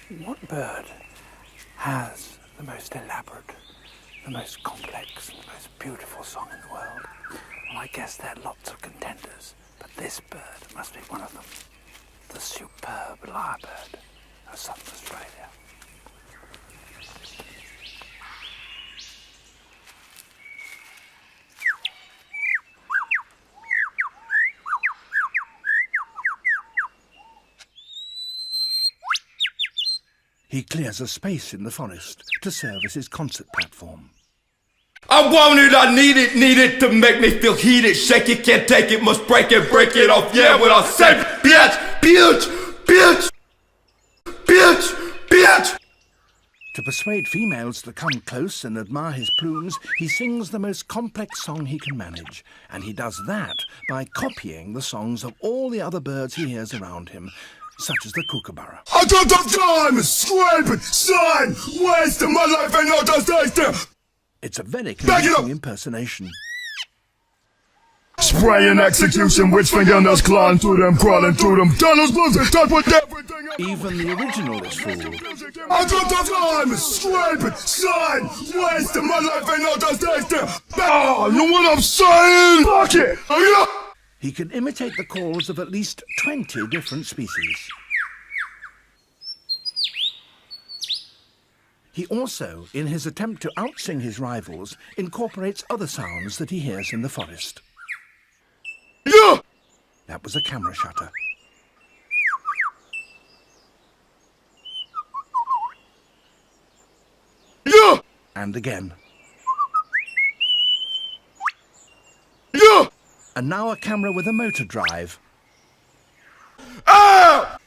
What bird has the most elaborate, the most complex, the most beautiful song in the world? Well, I guess there are lots of contenders, but this bird must be one of them. The superb lyre bird of southern Australia. He clears a space in the forest to serve as his concert platform. I want it, I need it to make me feel heated. Shake it, can't take it, must break it off. Yeah, what I say, bitch. To persuade females to come close and admire his plumes, he sings the most complex song he can manage, and he does that by copying the songs of all the other birds he hears around him, such as the kookaburra. I don't have time, scraping, sign, wasting my life ain't no just. It's a very convincing impersonation. Spraying execution, which fingernails clawing through them, crawling through them. Tunnels blues, touch with everything. Even the original is fooled. I don't have time, scraping, sign, wasting my life ain't no just. Oh, you know what I'm saying? Fuck it. He can imitate the calls of at least 20 different species. He also, in his attempt to outsing his rivals, incorporates other sounds that he hears in the forest. Yeah! That was a camera shutter. Yeah! And again. Yeah! And now a camera with a motor drive. Ah!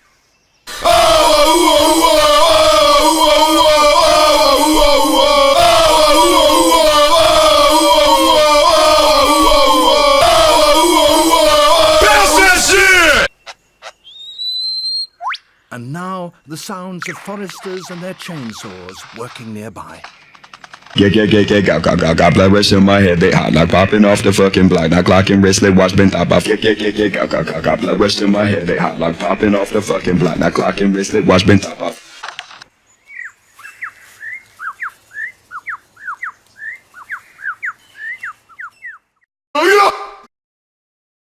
And now the sounds of foresters and their chainsaws working nearby. Got blood rush in my head, they hot like popping off the fucking block. Now clocking wristlet, watch been top off. Got blood rush in my head, they hot like popping off the fucking block. Now clocking wristlet, watch been top off.